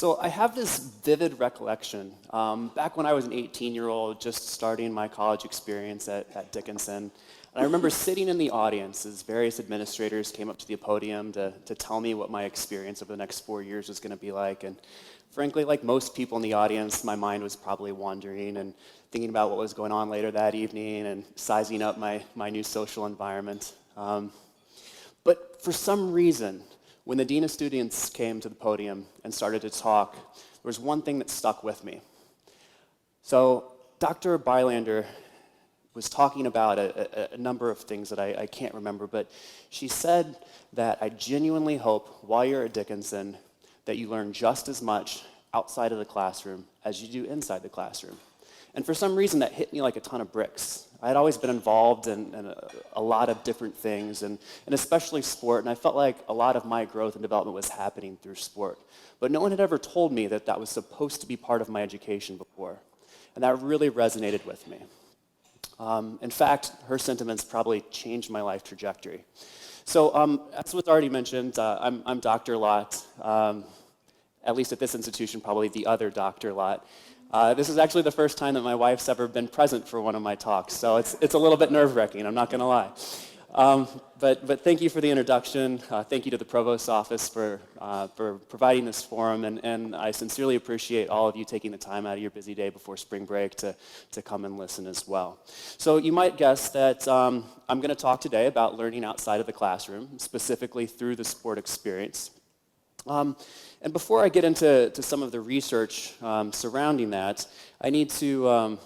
So I have this vivid recollection. Back when I was an 18-year-old, just starting my college experience at Denison, and I remember sitting in the audience as various administrators came up to the podium to tell me what my experience over the next 4 years was going to be like. And frankly, like most people in the audience, my mind was probably wandering and thinking about what was going on later that evening and sizing up my new social environment. But for some reason, when the Dean of Students came to the podium and started to talk, there was one thing that stuck with me. So Dr. Bylander was talking about a number of things that I can't remember, but she said that I genuinely hope while you're at Dickinson that you learn just as much outside of the classroom as you do inside the classroom. And for some reason that hit me like a ton of bricks. I had always been involved in a lot of different things, and especially sport, and I felt like a lot of my growth and development was happening through sport. But no one had ever told me that that was supposed to be part of my education before, and that really resonated with me. In fact, her sentiments probably changed my life trajectory. So as was already mentioned, I'm Dr. Lott, at least at this institution, probably the other Dr. Lott. This is actually the first time that my wife's ever been present for one of my talks, so it's a little bit nerve-wracking, I'm not going to lie. But thank you for the introduction. Thank you to the Provost's office for providing this forum, and I sincerely appreciate all of you taking the time out of your busy day before spring break to come and listen as well. So you might guess that I'm going to talk today about learning outside of the classroom, specifically through the sport experience. And before I get into some of the research surrounding that, I need to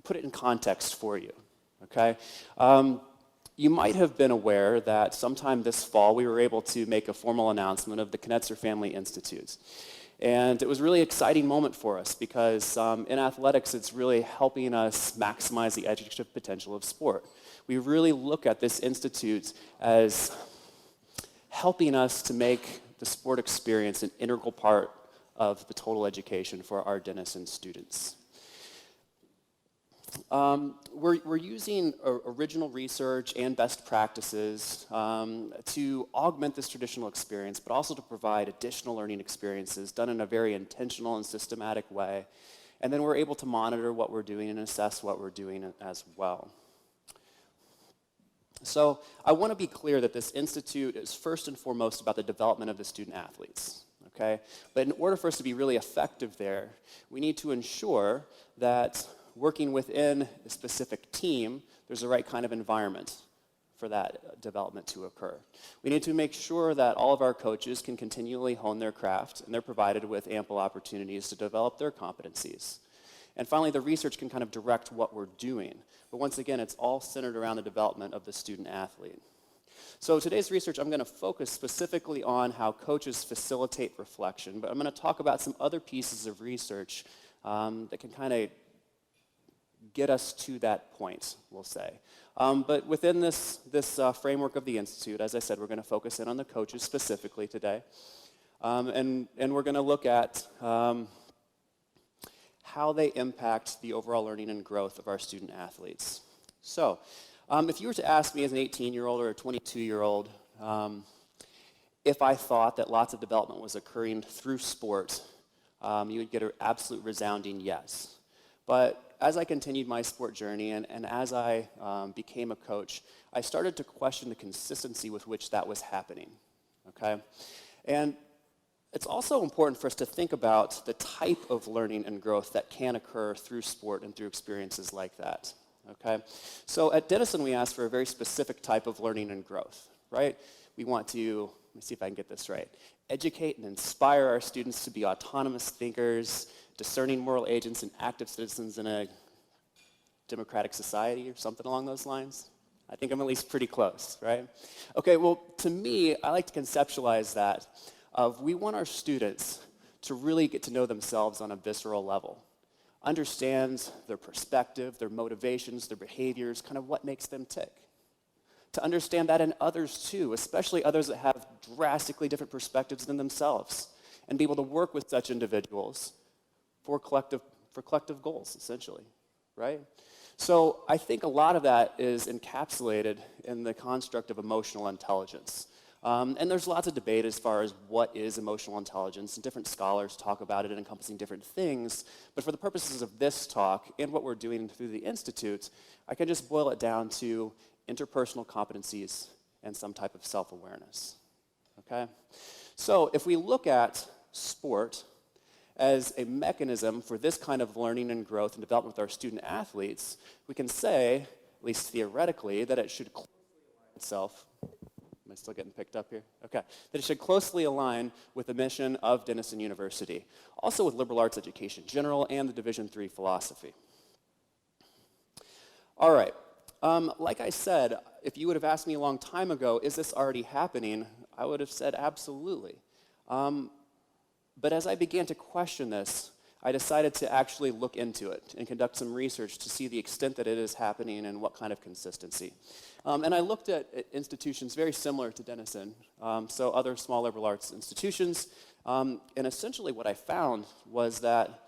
put it in context for you, okay? You might have been aware that sometime this fall we were able to make a formal announcement of the Knetzer Family Institute. And it was a really exciting moment for us because in athletics it's really helping us maximize the educative potential of sport. We really look at this institute as helping us to make the sport experience an integral part of the total education for our Denison students. We're using original research and best practices to augment this traditional experience, but also to provide additional learning experiences done in a very intentional and systematic way. And then we're able to monitor what we're doing and assess what we're doing as well. So I want to be clear that this institute is first and foremost about the development of the student athletes, okay? But in order for us to be really effective there, we need to ensure that working within a specific team, there's the right kind of environment for that development to occur. We need to make sure that all of our coaches can continually hone their craft and they're provided with ample opportunities to develop their competencies. And finally, the research can kind of direct what we're doing. But once again, it's all centered around the development of the student athlete. So today's research, I'm going to focus specifically on how coaches facilitate reflection, but I'm going to talk about some other pieces of research that can kind of get us to that point, we'll say. But within this framework of the Institute, as I said, we're going to focus in on the coaches specifically today. And we're going to look at how they impact the overall learning and growth of our student athletes. So, if you were to ask me as an 18-year-old or a 22-year-old if I thought that lots of development was occurring through sport, you would get an absolute resounding yes. But as I continued my sport journey and as I became a coach, I started to question the consistency with which that was happening, okay? And it's also important for us to think about the type of learning and growth that can occur through sport and through experiences like that, okay? So at Denison, we ask for a very specific type of learning and growth, right? We want to, let me see if I can get this right, educate and inspire our students to be autonomous thinkers, discerning moral agents and active citizens in a democratic society or something along those lines. I think I'm at least pretty close, right? Okay, well, to me, I like to conceptualize that of we want our students to really get to know themselves on a visceral level, understand their perspective, their motivations, their behaviors, kind of what makes them tick. To understand that in others too, especially others that have drastically different perspectives than themselves, and be able to work with such individuals for collective goals, essentially, right? So I think a lot of that is encapsulated in the construct of emotional intelligence. And there's lots of debate as far as what is emotional intelligence, and different scholars talk about it encompassing different things. But for the purposes of this talk and what we're doing through the Institute, I can just boil it down to interpersonal competencies and some type of self-awareness. Okay? So if we look at sport as a mechanism for this kind of learning and growth and development with our student athletes, we can say, at least theoretically, that it should closely align itself. Am I still getting picked up here? Okay. That it should closely align with the mission of Denison University, also with liberal arts education in general and the Division III philosophy. All right. Like I said, if you would have asked me a long time ago, is this already happening? I would have said absolutely. But as I began to question this, I decided to actually look into it and conduct some research to see the extent that it is happening and what kind of consistency. And I looked at institutions very similar to Denison, so other small liberal arts institutions, and essentially what I found was that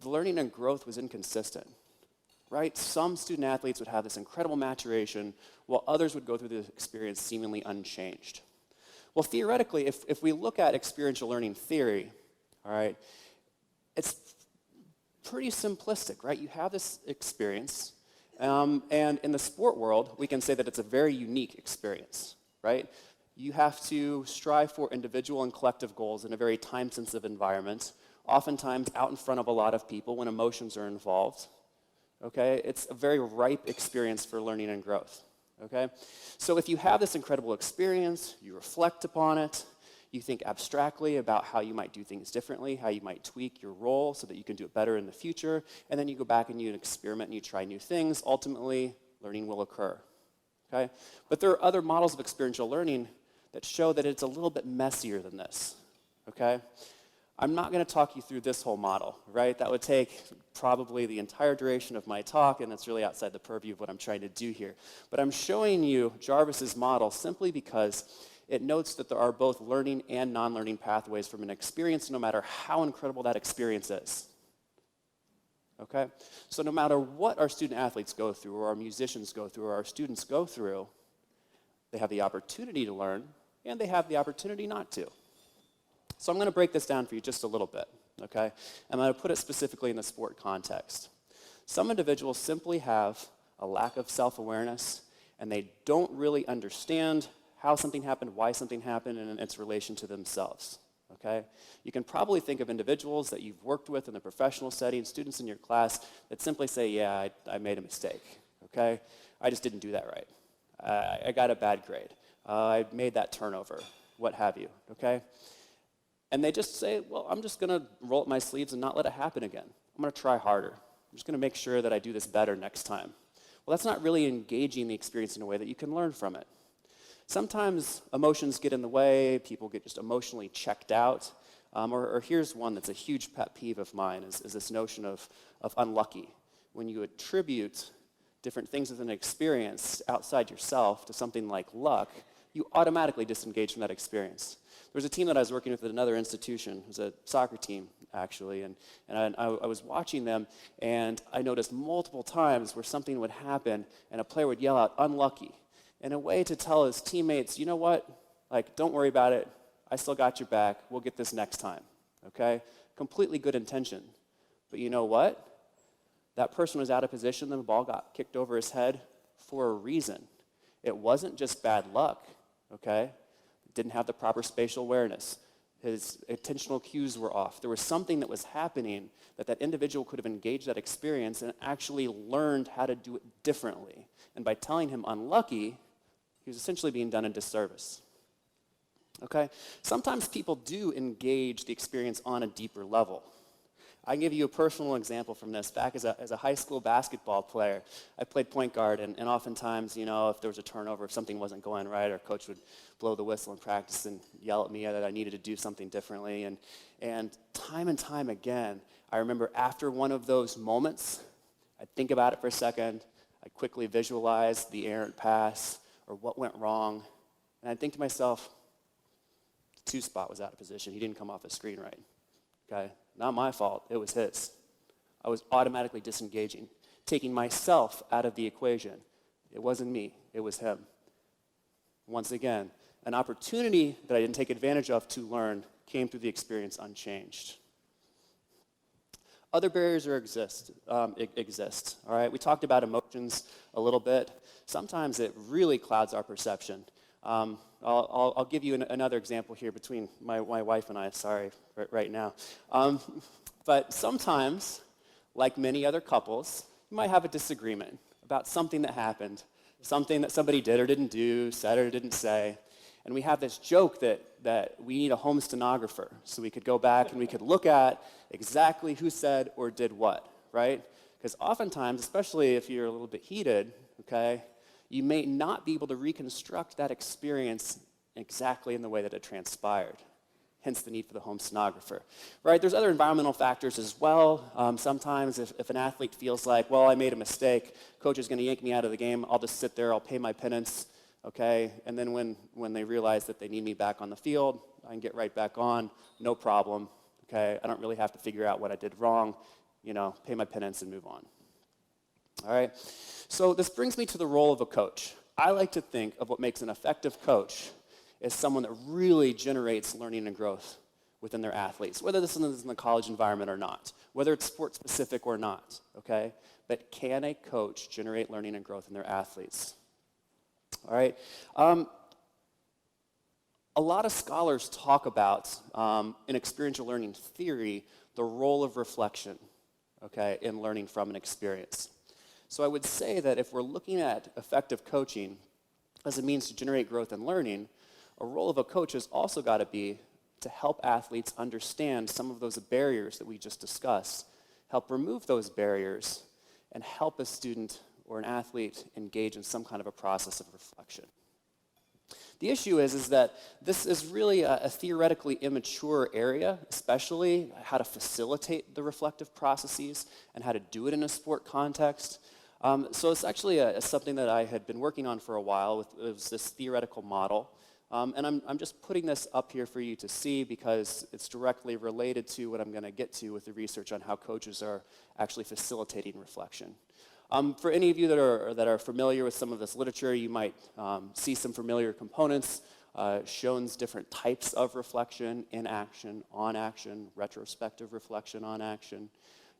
the learning and growth was inconsistent. Right? Some student athletes would have this incredible maturation, while others would go through the experience seemingly unchanged. Well, theoretically, if we look at experiential learning theory, all right, it's pretty simplistic, right? You have this experience, and in the sport world, we can say that it's a very unique experience, right? You have to strive for individual and collective goals in a very time-sensitive environment, oftentimes out in front of a lot of people when emotions are involved. Okay, it's a very ripe experience for learning and growth, okay? So if you have this incredible experience, you reflect upon it, you think abstractly about how you might do things differently, how you might tweak your role so that you can do it better in the future, and then you go back and you experiment and you try new things, ultimately, learning will occur, okay? But there are other models of experiential learning that show that it's a little bit messier than this, okay? I'm not going to talk you through this whole model, right? That would take probably the entire duration of my talk, and it's really outside the purview of what I'm trying to do here. But I'm showing you Jarvis's model simply because it notes that there are both learning and non-learning pathways from an experience, no matter how incredible that experience is. Okay? So no matter what our student athletes go through, or our musicians go through, or our students go through, they have the opportunity to learn, and they have the opportunity not to. So I'm going to break this down for you just a little bit, okay? I'm going to put it specifically in the sport context. Some individuals simply have a lack of self-awareness, and they don't really understand how something happened, why something happened, and its relation to themselves, okay? You can probably think of individuals that you've worked with in the professional setting, students in your class, that simply say, yeah, I made a mistake, okay? I just didn't do that right. I got a bad grade. I made that turnover, what have you, okay? And they just say, well, I'm just going to roll up my sleeves and not let it happen again. I'm going to try harder. I'm just going to make sure that I do this better next time. Well, that's not really engaging the experience in a way that you can learn from it. Sometimes emotions get in the way. People get just emotionally checked out. Or here's one that's a huge pet peeve of mine, is this notion of unlucky. When you attribute different things within an experience outside yourself to something like luck, you automatically disengage from that experience. There was a team that I was working with at another institution. It was a soccer team, actually, and I was watching them, and I noticed multiple times where something would happen, and a player would yell out, unlucky, in a way to tell his teammates, you know what, like, don't worry about it. I still got your back. We'll get this next time, okay? Completely good intention. But you know what? That person was out of position, and the ball got kicked over his head for a reason. It wasn't just bad luck, okay? Didn't have the proper spatial awareness. His attentional cues were off. There was something that was happening that individual could have engaged that experience and actually learned how to do it differently. And by telling him unlucky, he was essentially being done a disservice. Okay? Sometimes people do engage the experience on a deeper level. I can give you a personal example from this. Back as a high school basketball player, I played point guard, and oftentimes, you know, if there was a turnover, if something wasn't going right, our coach would blow the whistle in practice and yell at me that I needed to do something differently. And time again, I remember after one of those moments, I'd think about it for a second, I'd quickly visualize the errant pass or what went wrong, and I'd think to myself, the two spot was out of position. He didn't come off the screen right. Okay? Not my fault, it was his. I was automatically disengaging, taking myself out of the equation. It wasn't me, it was him. Once again, An opportunity that I didn't take advantage of to learn came through the experience unchanged. Other barriers exist. All right? We talked about emotions a little bit. Sometimes it really clouds our perception. I'll give you another example here between my wife and I, right now. But sometimes, like many other couples, you might have a disagreement about something that happened, something that somebody did or didn't do, said or didn't say. And we have this joke that we need a home stenographer so we could go back and we could look at exactly who said or did what, right? Because oftentimes, especially if you're a little bit heated, okay, you may not be able to reconstruct that experience exactly in the way that it transpired. Hence the need for the home stenographer, right? There's other environmental factors as well. Sometimes if an athlete feels like, well, I made a mistake, coach is going to yank me out of the game, I'll just sit there, I'll pay my penance, okay? And then when they realize that they need me back on the field, I can get right back on, no problem, okay? I don't really have to figure out what I did wrong, pay my penance and move on. All right? So this brings me to the role of a coach. I like to think of what makes an effective coach as someone that really generates learning and growth within their athletes, whether this is in the college environment or not, whether it's sport specific or not, okay? But can a coach generate learning and growth in their athletes? All right? A lot of scholars talk about, in experiential learning theory, the role of reflection, okay, in learning from an experience. So I would say that if we're looking at effective coaching as a means to generate growth and learning, a role of a coach has also got to be to help athletes understand some of those barriers that we just discussed, help remove those barriers, and help a student or an athlete engage in some kind of a process of reflection. The issue is that this is really a theoretically immature area, especially how to facilitate the reflective processes and how to do it in a sport context. So it's actually something that I had been working on for a while. It was this theoretical model. And I'm just putting this up here for you to see because it's directly related to what I'm going to get to with the research on how coaches are actually facilitating reflection. For any of you that are familiar with some of this literature, you might see some familiar components, shown different types of reflection: in action, on action, retrospective reflection on action.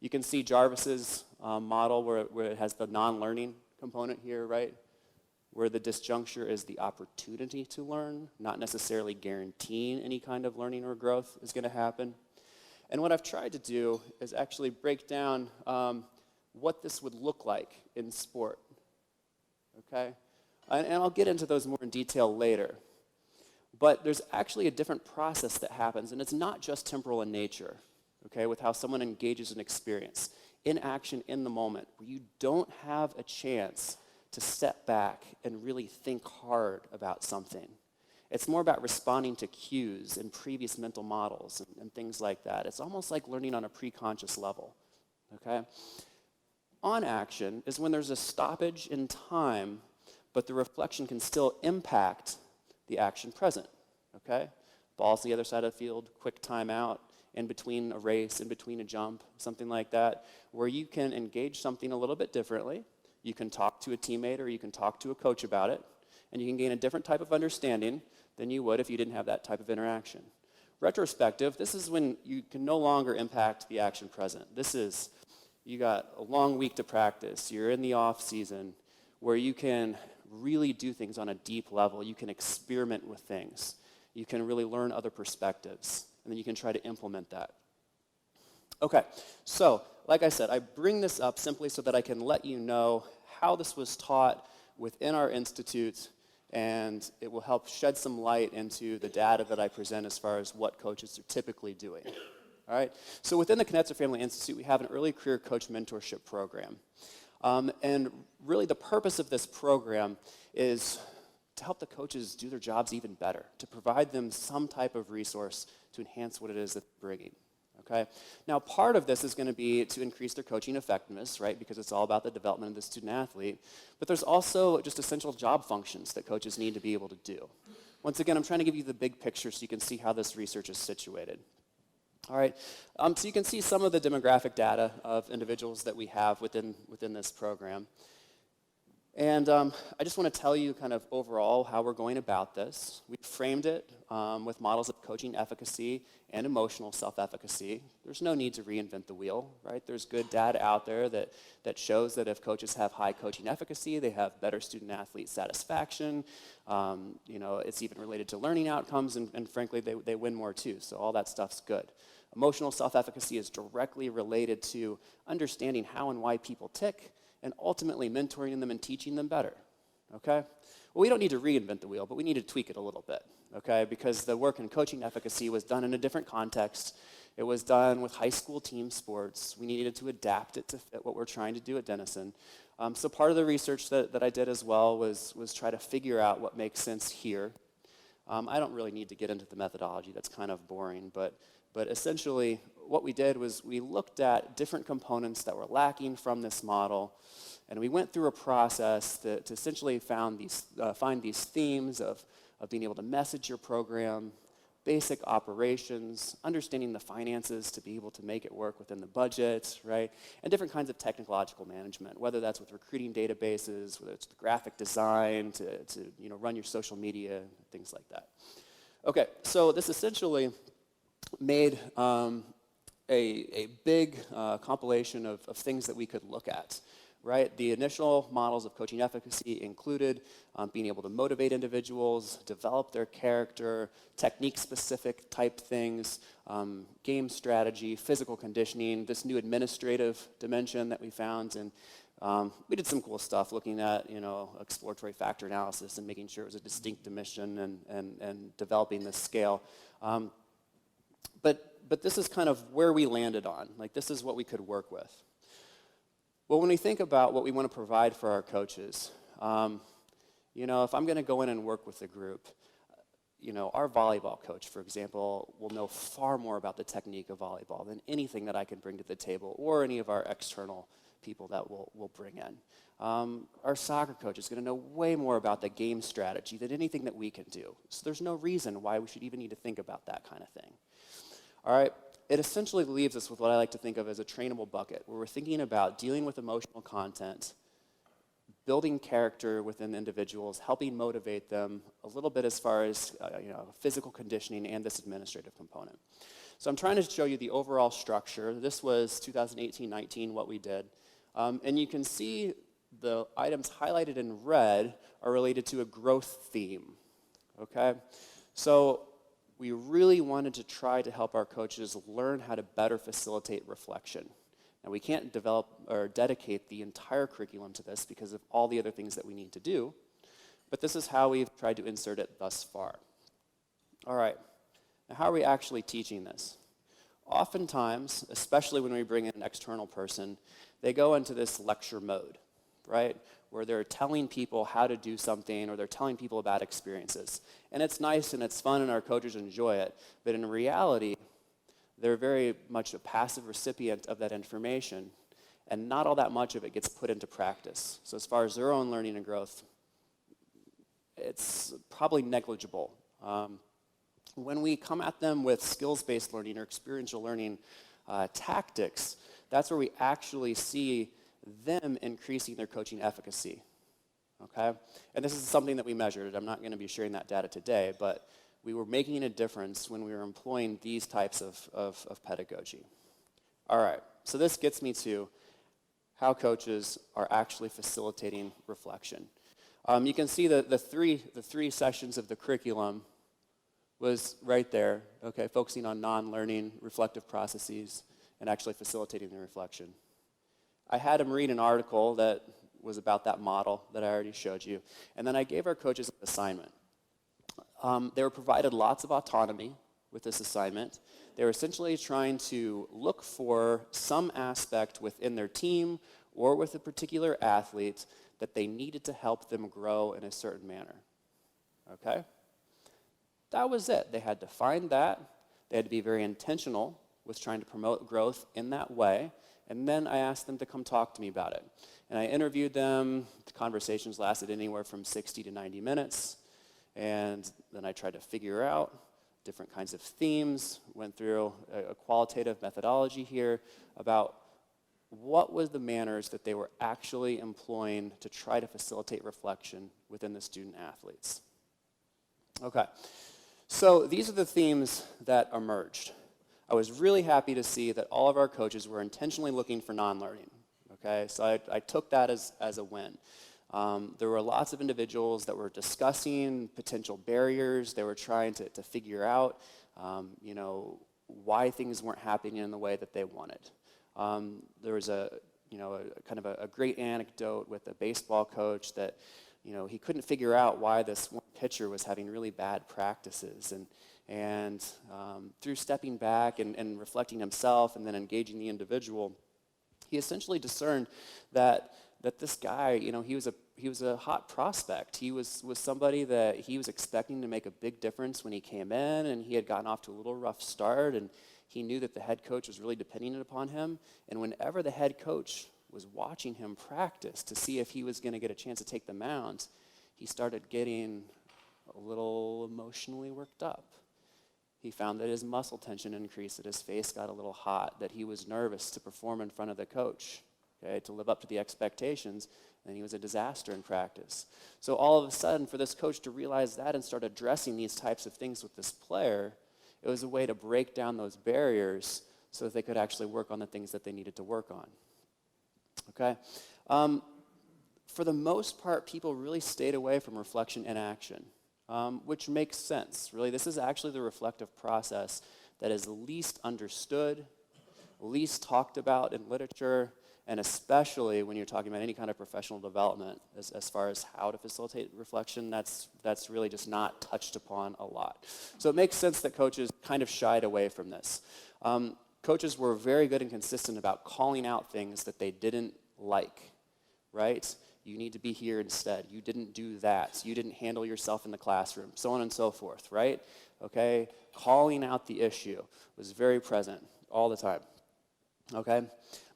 You can see Jarvis's model where it has the non-learning component here, right? Where the disjuncture is the opportunity to learn, not necessarily guaranteeing any kind of learning or growth is going to happen. And what I've tried to do is actually break down what this would look like in sport, okay? And I'll get into those more in detail later. But there's actually a different process that happens, and it's not just temporal in nature, okay, with how someone engages in experience, in action, in the moment, where you don't have a chance to step back and really think hard about something. It's more about responding to cues and previous mental models and things like that. It's almost like learning on a pre-conscious level, okay? On action is when there's a stoppage in time, but the reflection can still impact the action present, okay? Ball's on the other side of the field, quick timeout, in between a race, in between a jump, something like that, where you can engage something a little bit differently. You can talk to a teammate or you can talk to a coach about it, and you can gain a different type of understanding than you would if you didn't have that type of interaction. Retrospective, this is when you can no longer impact the action present. This is, you got a long week to practice, you're in the off season, where you can really do things on a deep level. You can experiment with things. You can really learn other perspectives, and then you can try to implement that. Okay, so like I said, I bring this up simply so that I can let you know how this was taught within our institute, and it will help shed some light into the data that I present as far as what coaches are typically doing. All right, so within the Knetzer Family Institute, we have an early career coach mentorship program. And really the purpose of this program is to help the coaches do their jobs even better, to provide them some type of resource to enhance what it is that they're bringing. Okay? Now, part of this is going to be to increase their coaching effectiveness, right, because it's all about the development of the student-athlete. But there's also just essential job functions that coaches need to be able to do. Once again, I'm trying to give you the big picture so you can see how this research is situated. All right, so you can see some of the demographic data of individuals that we have within this program. And I just want to tell you kind of overall how we're going about this. We framed it with models of coaching efficacy and emotional self-efficacy. There's no need to reinvent the wheel, right? There's good data out there that shows that if coaches have high coaching efficacy, they have better student-athlete satisfaction. It's even related to learning outcomes, and frankly, they win more too. So all that stuff's good. Emotional self-efficacy is directly related to understanding how and why people tick, and ultimately mentoring them and teaching them better, okay? Well, we don't need to reinvent the wheel, but we need to tweak it a little bit, okay? Because the work in coaching efficacy was done in a different context. It was done with high school team sports. We needed to adapt it to fit what we're trying to do at Denison. So part of the research that I did as well was try to figure out what makes sense here. I don't really need to get into the methodology. That's kind of boring, but essentially what we did was we looked at different components that were lacking from this model, and we went through a process to essentially find these themes of being able to message your program, basic operations, understanding the finances to be able to make it work within the budget, right? And different kinds of technological management, whether that's with recruiting databases, whether it's the graphic design to run your social media, things like that. Okay, so this essentially made a big compilation of things that we could look at, right? The initial models of coaching efficacy included being able to motivate individuals, develop their character, technique-specific type things, game strategy, physical conditioning, this new administrative dimension that we found, and we did some cool stuff looking at, exploratory factor analysis and making sure it was a distinct dimension and developing this scale. But this is kind of where we landed on. Like, this is what we could work with. Well, when we think about what we want to provide for our coaches, if I'm going to go in and work with a group, our volleyball coach, for example, will know far more about the technique of volleyball than anything that I can bring to the table or any of our external people that we'll bring in. Our soccer coach is going to know way more about the game strategy than anything that we can do. So there's no reason why we should even need to think about that kind of thing. All right, it essentially leaves us with what I like to think of as a trainable bucket, where we're thinking about dealing with emotional content, building character within individuals, helping motivate them a little bit as far as physical conditioning and this administrative component. So I'm trying to show you the overall structure. This was 2018-19, what we did. And you can see the items highlighted in red are related to a growth theme, okay? So we really wanted to try to help our coaches learn how to better facilitate reflection. Now, we can't develop or dedicate the entire curriculum to this because of all the other things that we need to do, but this is how we've tried to insert it thus far. All right, now how are we actually teaching this? Oftentimes, especially when we bring in an external person, they go into this lecture mode, right? Where they're telling people how to do something, or they're telling people about experiences. And it's nice and it's fun and our coaches enjoy it, but in reality, they're very much a passive recipient of that information, and not all that much of it gets put into practice. So as far as their own learning and growth, it's probably negligible. When we come at them with skills-based learning or experiential learning tactics, that's where we actually see them increasing their coaching efficacy, okay? And this is something that we measured. I'm not going to be sharing that data today, but we were making a difference when we were employing these types of pedagogy. All right, so this gets me to how coaches are actually facilitating reflection. You can see the three sessions of the curriculum was right there, okay, focusing on non-learning, reflective processes, and actually facilitating the reflection. I had them read an article that was about that model that I already showed you, and then I gave our coaches an assignment. They were provided lots of autonomy with this assignment. They were essentially trying to look for some aspect within their team or with a particular athlete that they needed to help them grow in a certain manner, okay? That was it. They had to find that. They had to be very intentional with trying to promote growth in that way. And then I asked them to come talk to me about it. And I interviewed them. The conversations lasted anywhere from 60 to 90 minutes. And then I tried to figure out different kinds of themes, went through a qualitative methodology here about what was the manners that they were actually employing to try to facilitate reflection within the student athletes. Okay, so these are the themes that emerged. I was really happy to see that all of our coaches were intentionally looking for non-learning. Okay, so I took that as a win. There were lots of individuals that were discussing potential barriers. They were trying to figure out, why things weren't happening in the way that they wanted. There was a kind of a great anecdote with a baseball coach that, he couldn't figure out why this one pitcher was having really bad practices. And through stepping back and reflecting himself and then engaging the individual, he essentially discerned that this guy, he was a hot prospect. He was somebody that he was expecting to make a big difference when he came in, and he had gotten off to a little rough start, and he knew that the head coach was really depending upon him. And whenever the head coach was watching him practice to see if he was going to get a chance to take the mound, he started getting a little emotionally worked up. He found that his muscle tension increased, that his face got a little hot, that he was nervous to perform in front of the coach, to live up to the expectations, and he was a disaster in practice. So all of a sudden, for this coach to realize that and start addressing these types of things with this player, it was a way to break down those barriers so that they could actually work on the things that they needed to work on. Okay? For the most part, people really stayed away from reflection and action, which makes sense. Really, this is actually the reflective process that is least understood, least talked about in literature, and especially when you're talking about any kind of professional development, as far as how to facilitate reflection, that's really just not touched upon a lot. So it makes sense that coaches kind of shied away from this. Coaches were very good and consistent about calling out things that they didn't like, right? You need to be here instead. You didn't do that. You didn't handle yourself in the classroom, so on and so forth, right? Okay? Calling out the issue was very present all the time, okay?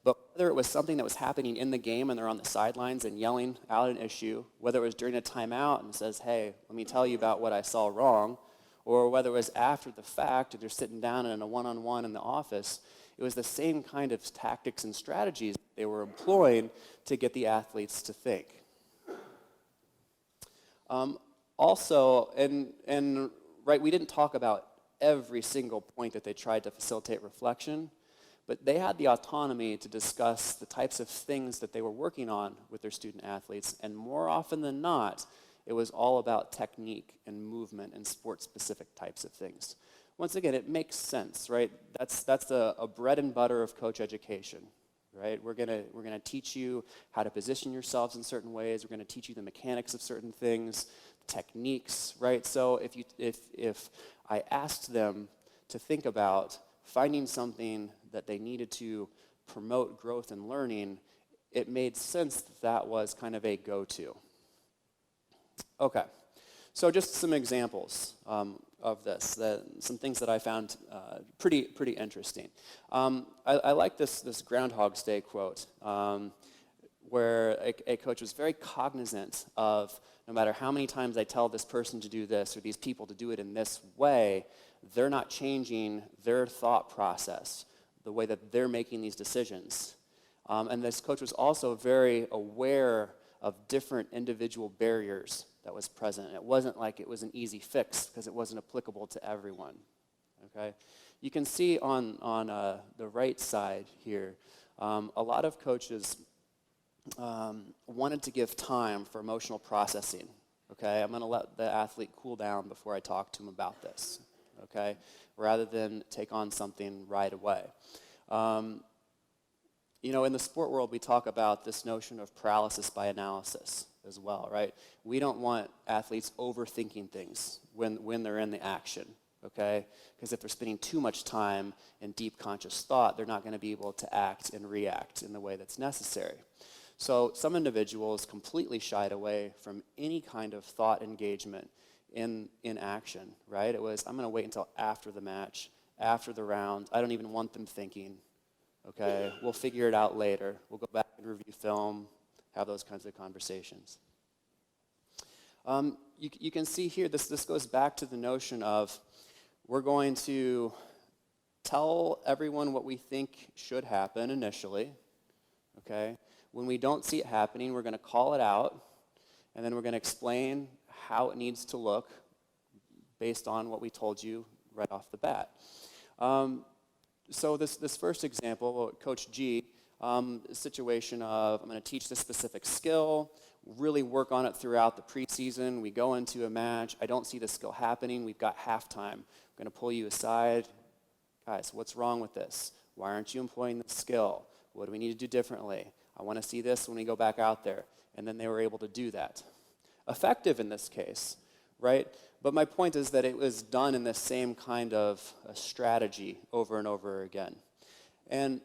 But whether it was something that was happening in the game and they're on the sidelines and yelling out an issue, whether it was during a timeout and says, hey, let me tell you about what I saw wrong, or whether it was after the fact and they're sitting down in a one-on-one in the office, it was the same kind of tactics and strategies they were employing to get the athletes to think. Also, right, we didn't talk about every single point that they tried to facilitate reflection, but they had the autonomy to discuss the types of things that they were working on with their student athletes, and more often than not, it was all about technique and movement and sport-specific types of things. Once again, it makes sense, right? That's a bread and butter of coach education, right? We're gonna teach you how to position yourselves in certain ways. We're gonna teach you the mechanics of certain things, techniques, right? So if I asked them to think about finding something that they needed to promote growth and learning, it made sense that was kind of a go-to. Okay, so just some examples of this, some things that I found pretty interesting. I like this Groundhog's Day quote, where a coach was very cognizant of, no matter how many times I tell this person to do this or these people to do it in this way, they're not changing their thought process, the way that they're making these decisions. And this coach was also very aware of different individual barriers that was present. It wasn't like it was an easy fix because it wasn't applicable to everyone. Okay, you can see on the right side here, a lot of coaches wanted to give time for emotional processing. Okay, I'm going to let the athlete cool down before I talk to him about this. Okay, rather than take on something right away. In the sport world, we talk about this notion of paralysis by analysis as well, right? We don't want athletes overthinking things when they're in the action, okay? Because if they're spending too much time in deep conscious thought, they're not going to be able to act and react in the way that's necessary. So some individuals completely shied away from any kind of thought engagement in action, right? It was, I'm going to wait until after the match, after the round. I don't even want them thinking, okay? We'll figure it out later. We'll go back and review film, have those kinds of conversations. You can see here, this goes back to the notion of we're going to tell everyone what we think should happen initially, okay? When we don't see it happening, we're going to call it out, and then we're going to explain how it needs to look based on what we told you right off the bat. So this first example, Coach G, situation of I'm going to teach this specific skill, really work on it throughout the preseason. We go into a match. I don't see the skill happening. We've got halftime. I'm going to pull you aside. Guys, what's wrong with this? Why aren't you employing the skill? What do we need to do differently? I want to see this when we go back out there. And then they were able to do that. Effective in this case, right? But my point is that it was done in the same kind of a strategy over and over again. And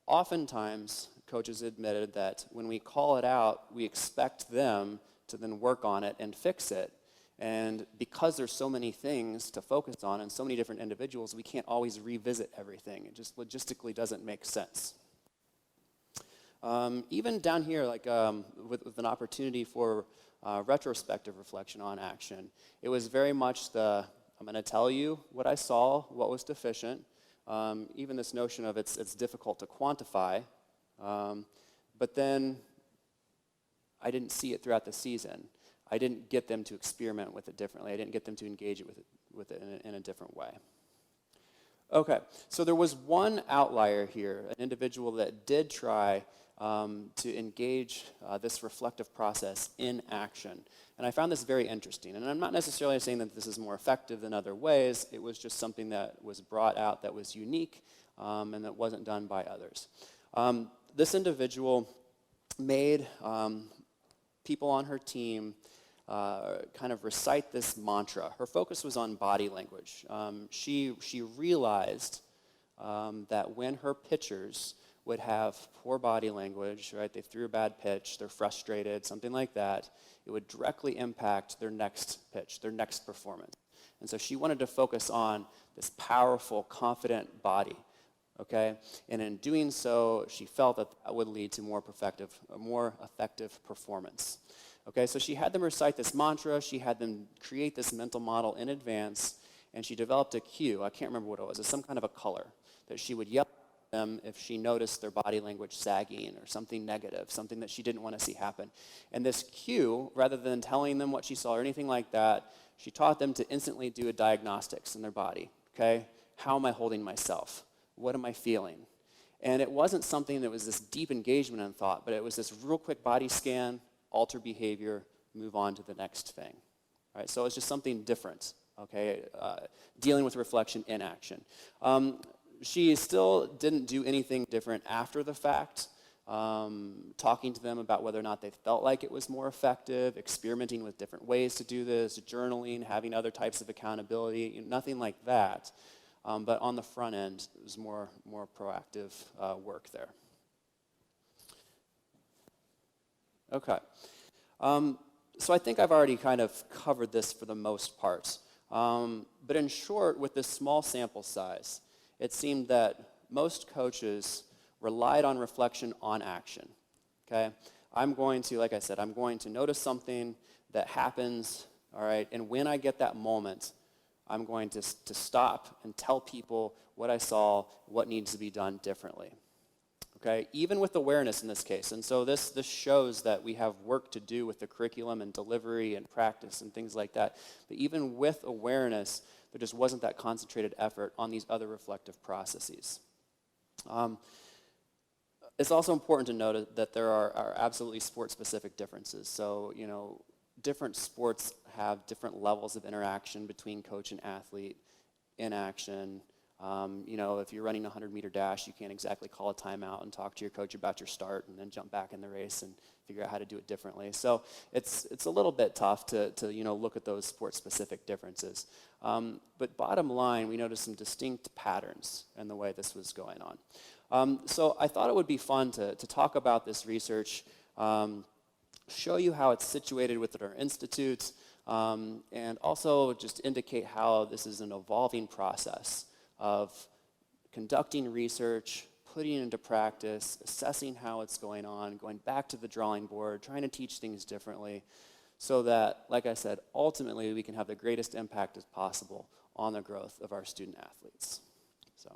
oftentimes, coaches admitted that when we call it out, we expect them to then work on it and fix it. And because there's so many things to focus on and so many different individuals, we can't always revisit everything. It just logistically doesn't make sense. Even down here, like with an opportunity for retrospective reflection on action, it was very much I'm going to tell you what I saw, what was deficient. Even this notion of it's difficult to quantify, but then I didn't see it throughout the season. I didn't get them to experiment with it differently. I didn't get them to engage with it in a different way. Okay, so there was one outlier here, an individual that did try to engage this reflective process in action. And I found this very interesting. And I'm not necessarily saying that this is more effective than other ways. It was just something that was brought out that was unique and that wasn't done by others. This individual made people on her team kind of recite this mantra. Her focus was on body language. She realized that when her pitchers would have poor body language, right? They threw a bad pitch, they're frustrated, something like that, it would directly impact their next pitch, their next performance. And so she wanted to focus on this powerful, confident body, okay? And in doing so, she felt that that would lead to more effective performance. Okay, so she had them recite this mantra, she had them create this mental model in advance, and she developed a cue. I can't remember what it was. It's some kind of a color that she would yell at them if she noticed their body language sagging or something negative, something that she didn't want to see happen. And this cue, rather than telling them what she saw or anything like that, she taught them to instantly do a diagnostics in their body, okay? How am I holding myself? What am I feeling? And it wasn't something that was this deep engagement in thought, but it was this real quick body scan, alter behavior, move on to the next thing. Right? So it's just something different, okay? Dealing with reflection in action. She still didn't do anything different after the fact, talking to them about whether or not they felt like it was more effective, experimenting with different ways to do this, journaling, having other types of accountability, nothing like that. But on the front end, it was more proactive work there. Okay. So I think I've already kind of covered this for the most part. But in short, with this small sample size, it seemed that most coaches relied on reflection on action. Okay? I'm going to notice something that happens, all right, and when I get that moment, I'm going to stop and tell people what I saw, what needs to be done differently. Okay, even with awareness in this case. And so this shows that we have work to do with the curriculum and delivery and practice and things like that. But even with awareness, there just wasn't that concentrated effort on these other reflective processes. It's also important to note that there are absolutely sport-specific differences. So, different sports have different levels of interaction between coach and athlete in action. If you're running a 100-meter dash, you can't exactly call a timeout and talk to your coach about your start and then jump back in the race and figure out how to do it differently. So it's a little bit tough to look at those sport-specific differences. But bottom line, we noticed some distinct patterns in the way this was going on. So I thought it would be fun to talk about this research, show you how it's situated within our institute, and also just indicate how this is an evolving process of conducting research, putting it into practice, assessing how it's going on, going back to the drawing board, trying to teach things differently so that, like I said, ultimately we can have the greatest impact as possible on the growth of our student athletes. So.